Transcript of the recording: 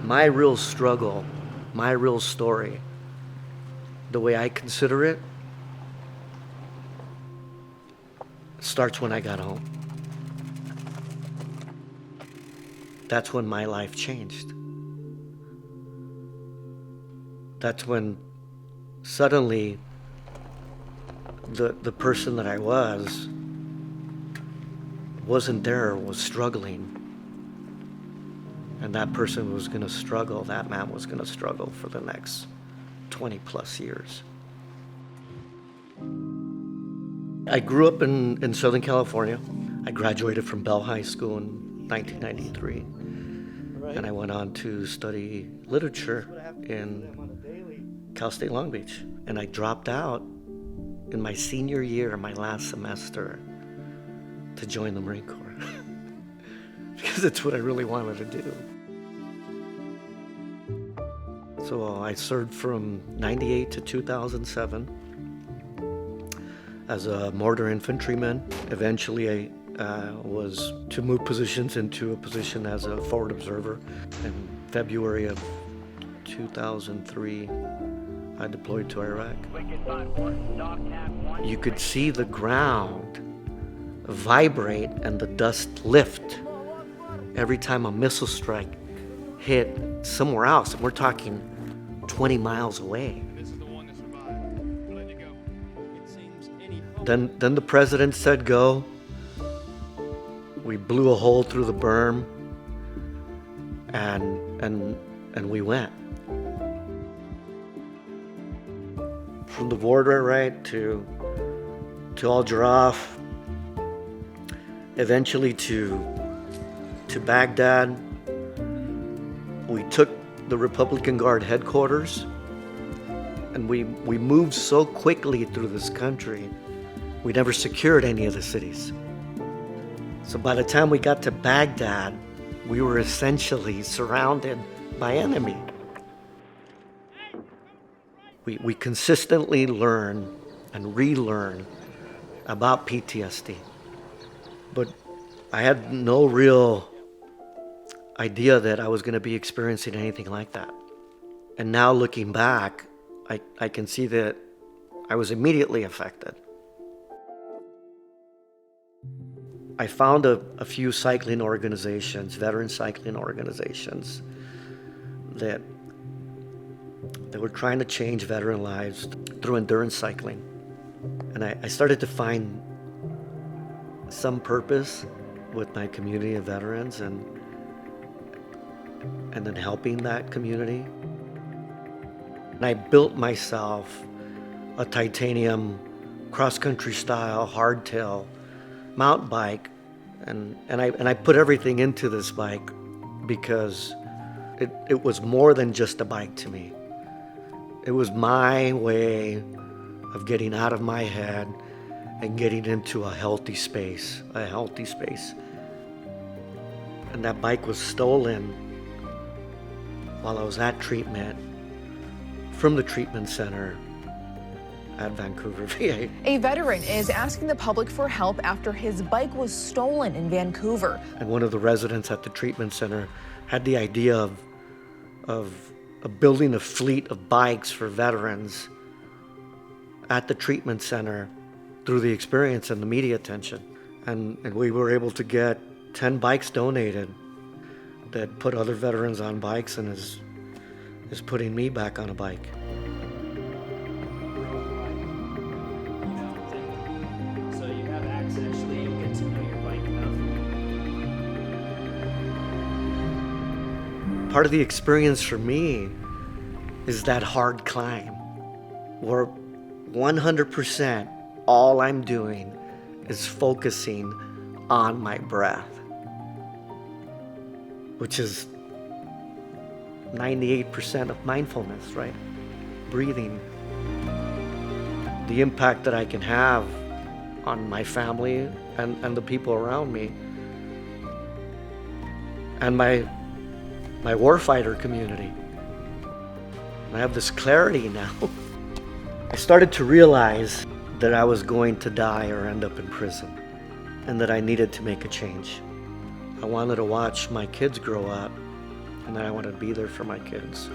My real struggle, my real story, the way I consider it, starts when I got home. That's when my life changed. That's when suddenly the person that I wasn't there, was struggling. And that person was gonna struggle, that man was gonna struggle for the next 20 plus years. I grew up in Southern California. I graduated from Bell High School in 1993. And I went on to study literature in Cal State Long Beach. And I dropped out in my senior year, my last semester, to join the Marine Corps. Because it's what I really wanted to do. So I served from 98 to 2007 as a mortar infantryman. Eventually I was to move positions into a position as a forward observer. In February of 2003, I deployed to Iraq. You could see the ground vibrate and the dust lift every time a missile strike hit somewhere else. And we're talking 20 miles away. Then the president said go. We blew a hole through the berm, and we went. From the border, right, to Al Jarraf, eventually to Baghdad. We took the Republican Guard headquarters, and we moved so quickly through this country, we never secured any of the cities. So by the time we got to Baghdad, we were essentially surrounded by enemy. We consistently learn and relearn about PTSD, but I had no real idea that I was going to be experiencing anything like that. And now looking back, I can see that I was immediately affected. I found a few cycling organizations, veteran cycling organizations, that were trying to change veteran lives through endurance cycling. And I started to find some purpose with my community of veterans and then helping that community. And I built myself a titanium cross-country style hardtail mountain bike, and I put everything into this bike because it was more than just a bike to me. It was my way of getting out of my head and getting into a healthy space. And that bike was stolen while I was at treatment from the treatment center at Vancouver VA. A veteran is asking the public for help after his bike was stolen in Vancouver. And one of the residents at the treatment center had the idea of building a fleet of bikes for veterans at the treatment center through the experience and the media attention. And we were able to get 10 bikes donated that put other veterans on bikes and is putting me back on a bike. So you have access, so you get to know your bike enough. Part of the experience for me is that hard climb where 100% all I'm doing is focusing on my breath, which is 98% of mindfulness, right? Breathing. The impact that I can have on my family and the people around me and my warfighter community. I have this clarity now. I started to realize that I was going to die or end up in prison and that I needed to make a change. I wanted to watch my kids grow up and that I wanted to be there for my kids.